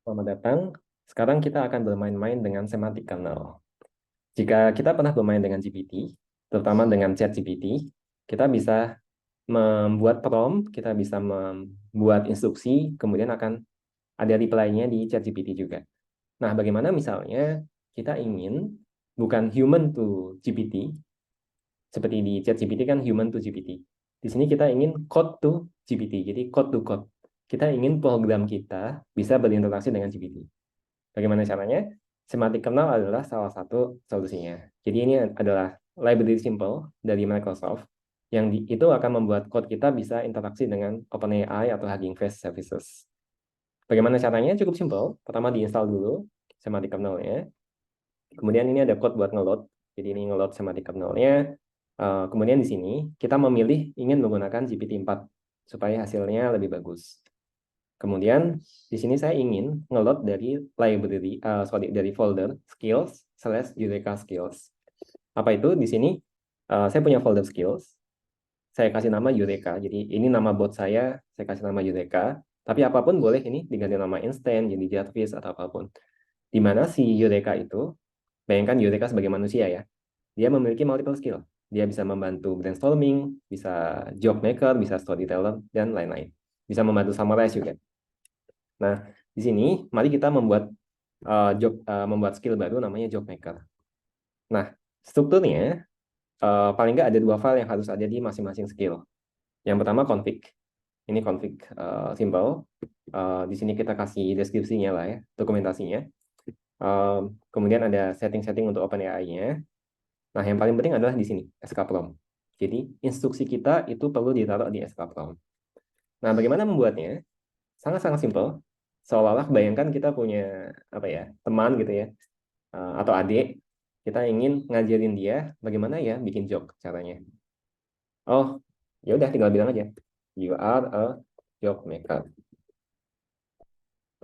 Selamat datang. Sekarang kita akan bermain-main dengan semantic kernel. Jika kita pernah bermain dengan GPT, terutama dengan ChatGPT, kita bisa membuat prompt, kita bisa membuat instruksi, kemudian akan ada reply-nya di ChatGPT juga. Nah, bagaimana misalnya kita ingin bukan human to GPT, seperti di ChatGPT kan human to GPT. Di sini kita ingin code to GPT, jadi code to code. Kita ingin program kita bisa berinteraksi dengan GPT. Bagaimana caranya? Semantic kernel adalah salah satu solusinya. Jadi ini adalah library simple dari Microsoft yang itu akan membuat code kita bisa interaksi dengan OpenAI atau Hugging Face services. Bagaimana caranya? Cukup simple. Pertama diinstal dulu semantic kernelnya. Kemudian ini ada code buat ngeload. Jadi ini ngeload semantic kernelnya. Kemudian di sini kita memilih ingin menggunakan GPT-4 supaya hasilnya lebih bagus. Kemudian di sini saya ingin ngeload dari library, dari folder skills/Eureka skills. Apa itu? Di sini saya punya folder skills. Saya kasih nama Eureka. Jadi ini nama bot saya kasih nama Eureka. Tapi apapun boleh ini diganti nama instant, jadi Jarvis atau apapun. Di mana si Eureka itu, bayangkan Eureka sebagai manusia ya. Dia memiliki multiple skill. Dia bisa membantu brainstorming, bisa joke maker, bisa storyteller, dan lain-lain. Bisa membantu summarize juga. Nah, di sini mari kita membuat skill baru namanya job maker. Nah, strukturnya paling nggak ada dua file yang harus ada di masing-masing skill. Yang pertama config. Ini config simple. Di sini kita kasih deskripsinya lah ya, dokumentasinya. Kemudian ada setting-setting untuk OpenAI-nya. Nah, yang paling penting adalah di sini, skprompt. Jadi, instruksi kita itu perlu ditaruh di skprompt. Nah, bagaimana membuatnya? Sangat-sangat simple. Seolah-olah bayangkan kita punya apa ya, teman gitu ya, atau adik, kita ingin ngajarin dia bagaimana ya bikin joke caranya. Oh, ya udah tinggal bilang aja. You are a joke maker.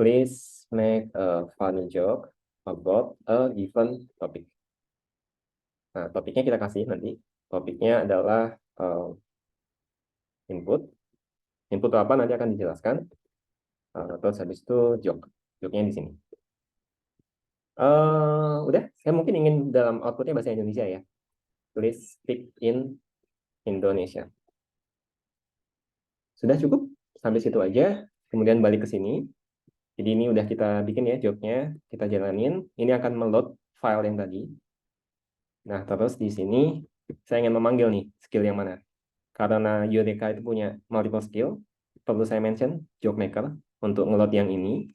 Please make a funny joke about a given topic. Nah, topiknya kita kasih nanti. Topiknya adalah input. Input apa nanti akan dijelaskan. Terus habis itu joke. Joke-nya di sini. Udah, saya mungkin ingin dalam outputnya bahasa Indonesia ya. Please speak in Indonesia. Sudah cukup? Sampai situ aja. Kemudian balik ke sini. Jadi ini udah kita bikin ya job-nya. Kita jalanin. Ini akan meload file yang tadi. Nah, terus di sini saya ingin memanggil nih skill yang mana. Karena Eureka itu punya multiple skill, perlu saya mention job maker untuk ngeload yang ini.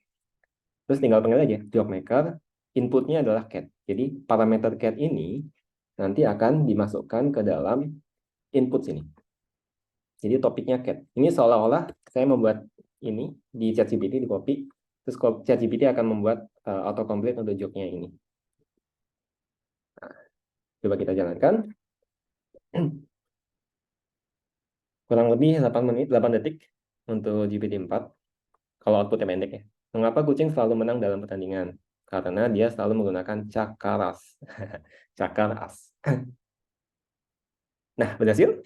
Terus tinggal panggil aja job maker. Inputnya adalah cat. Jadi parameter cat ini nanti akan dimasukkan ke dalam input sini. Jadi topiknya cat. Ini seolah-olah saya membuat ini di ChatGPT di copy, terus ChatGPT akan membuat autocomplete untuk joke-nya ini. Nah, coba kita jalankan. Kurang lebih 8 menit, 8 detik untuk GPT-4. Kalau outputnya pendek ya. Mengapa kucing selalu menang dalam pertandingan? Karena dia selalu menggunakan cakaras. Cakaras. Nah, berhasil.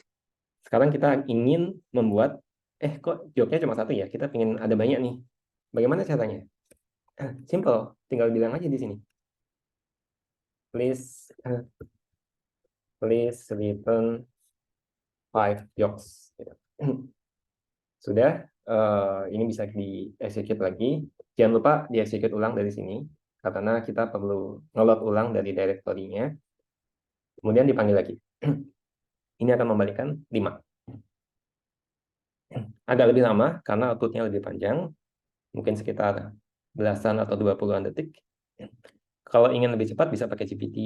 Sekarang kita ingin membuat, kok joke-nya cuma satu ya? Kita ingin ada banyak nih. Bagaimana caranya? Simple, tinggal bilang aja di sini. Please, please return 5 jokes. Gitu. Sudah, ini bisa di-execute lagi. Jangan lupa di-execute ulang dari sini, karena kita perlu nge-load ulang dari directory-nya. Kemudian dipanggil lagi. Ini akan membalikan 5. Agak lebih lama, karena output-nya lebih panjang. Mungkin sekitar belasan atau 20-an detik. Kalau ingin lebih cepat, bisa pakai GPT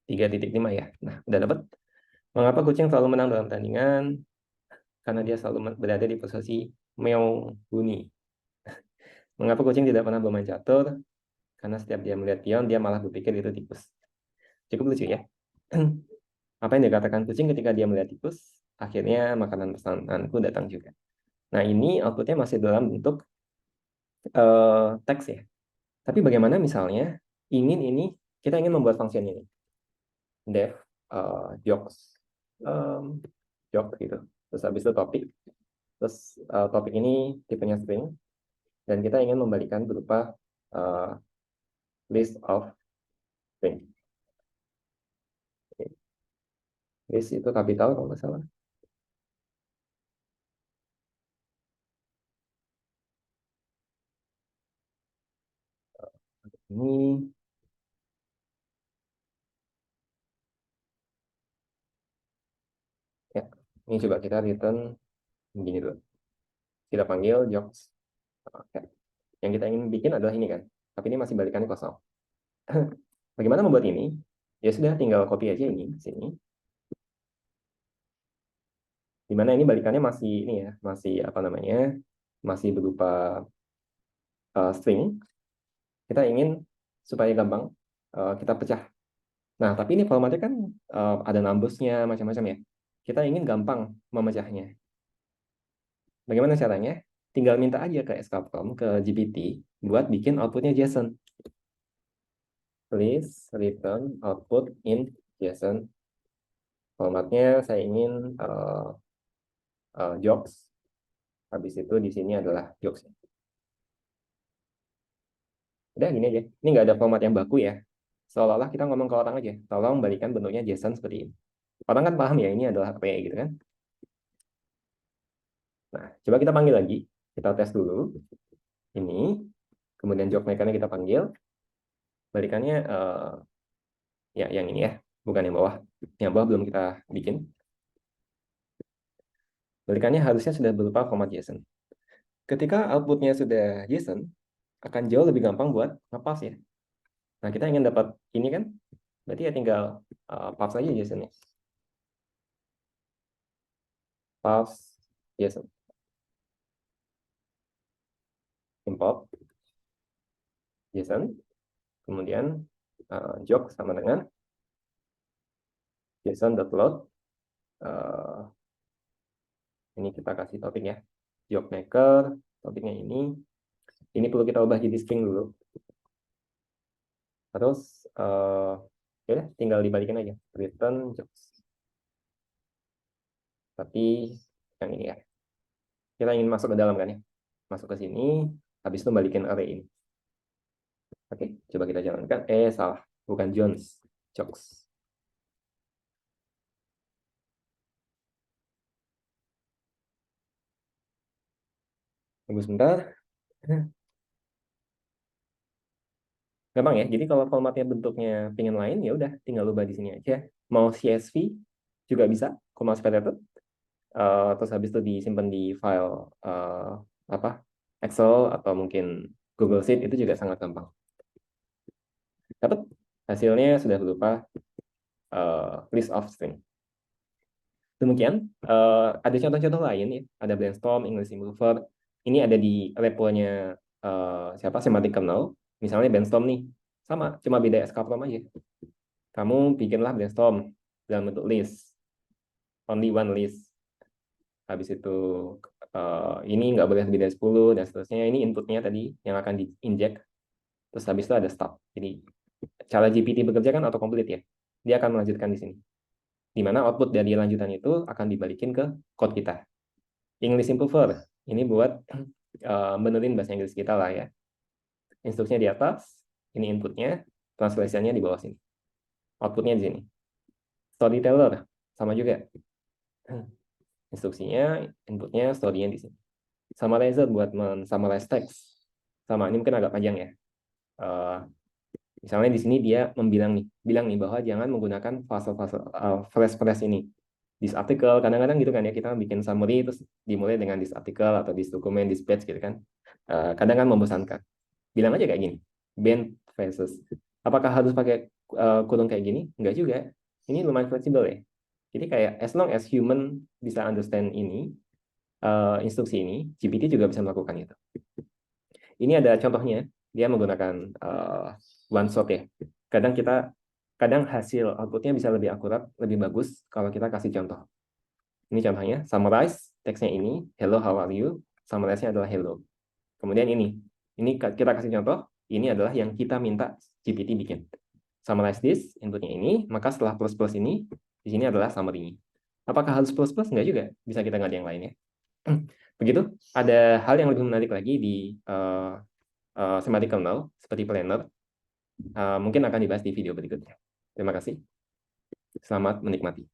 3.5 ya. Nah, udah dapat. Mengapa kucing selalu menang dalam pertandingan? Karena dia selalu berada di posisi meow bunyi. Mengapa kucing tidak pernah bermain catur? Karena setiap dia melihat pion, dia malah berpikir itu tikus. Cukup lucu ya. Apa yang dikatakan kucing ketika dia melihat tikus? Akhirnya makanan pesananku datang juga. Nah, ini outputnya masih dalam bentuk teks ya. Tapi bagaimana misalnya kita ingin membuat function ini. Def jokes joke gitu. Terus habis itu topik. Terus topik ini tipenya string dan kita ingin membalikan berupa list of string. List itu kapital kalau nggak salah. Ini ya, ini coba kita return begini dulu. Kita panggil jobs. Ya. Yang kita ingin bikin adalah ini kan, tapi ini masih balikannya kosong. Bagaimana membuat ini? Ya sudah, tinggal copy aja ini sini. Dimana ini balikannya masih ini ya, masih apa namanya, masih berupa string. Kita ingin supaya gampang kita pecah. Nah, tapi ini formatnya kan ada numbers-nya macam-macam ya. Kita ingin gampang memecahnya. Bagaimana caranya? Tinggal minta aja ke Escapcom, ke GPT, buat bikin outputnya JSON. Please return output in JSON. Formatnya saya ingin jobs. Habis itu di sini adalah jobs. Udah gini aja. Ini nggak ada format yang baku ya. Seolah-olah kita ngomong ke orang aja. Tolong balikan bentuknya JSON seperti ini. Orang kan paham ya, ini adalah array gitu kan. Nah, coba kita panggil lagi. Kita tes dulu. Ini. Kemudian job maker-nya kita panggil. Balikannya ya yang ini ya. Bukan yang bawah. Yang bawah belum kita bikin. Balikannya harusnya sudah berupa format JSON. Ketika outputnya sudah JSON, akan jauh lebih gampang buat ngepas ya. Nah, kita ingin dapat ini kan, berarti ya tinggal parse aja JSON-nya. Parse JSON. Import JSON. Kemudian jog sama dengan JSON.load. Ini kita kasih topik ya. Job maker, topiknya ini. Ini perlu kita ubah jadi string dulu. Terus ya tinggal dibalikin aja. Return jobs. Tapi yang ini ya. Kita ingin masuk ke dalam kan ya. Masuk ke sini, habis itu balikin array ini. Oke, coba kita jalankan. Salah. Bukan Jones. Jobs. Tunggu sebentar. Gampang ya. Jadi kalau formatnya bentuknya pengen lain, ya udah tinggal ubah di sini aja. Mau CSV juga bisa, comma separated. Terus habis itu disimpan di file apa Excel atau mungkin Google Sheet, itu juga sangat gampang. Dapat hasilnya sudah berupa list of string. Demikian, ada contoh-contoh lain ya. Ada Brainstorm, English Improver. Ini ada di repo-nya siapa? Semantic Kernel. Misalnya Brainstorm nih, sama, cuma beda escaprom aja. Kamu bikinlah Brainstorm dalam bentuk list, only one list. Habis itu ini nggak boleh lebih dari 10 dan seterusnya. Ini inputnya tadi yang akan diinjek. Terus habis itu ada stop. Jadi cara GPT bekerja kan autocomplete ya. Dia akan melanjutkan di sini. Di mana output dari lanjutan itu akan dibalikin ke code kita. English Improver. Ini buat benerin bahasa Inggris kita lah ya. Instruksinya di atas, ini inputnya, translasinya di bawah sini. Outputnya di sini. Storyteller, sama juga. Instruksinya, inputnya, story-nya di sini. Summarizer buat men-summarize teks. Sama, ini mungkin agak panjang ya. Misalnya di sini dia bilang nih bahwa jangan menggunakan fase-fase phrase ini. This article, kadang-kadang gitu kan ya, kita bikin summary terus dimulai dengan this article atau this document, this page gitu kan. Kadang kan membosankan. Bilang aja kayak gini, band phrases. Apakah harus pakai kurung kayak gini? Enggak juga. Ini lumayan fleksibel ya. Jadi kayak as long as human bisa understand ini, instruksi ini, GPT juga bisa melakukan itu. Ini ada contohnya, dia menggunakan one shot ya. Kadang hasil outputnya bisa lebih akurat, lebih bagus kalau kita kasih contoh. Ini contohnya, summarize, teksnya ini, hello, how are you? Summarize-nya adalah hello. Kemudian ini kita kasih contoh, ini adalah yang kita minta GPT bikin. Summarize this, inputnya ini, maka setelah plus-plus ini, di sini adalah summary-nya. Apakah harus plus-plus? Enggak juga, bisa kita ganti yang lainnya. Begitu, ada hal yang lebih menarik lagi di semantic kernel seperti planner mungkin akan dibahas di video berikutnya. Terima kasih. Selamat menikmati.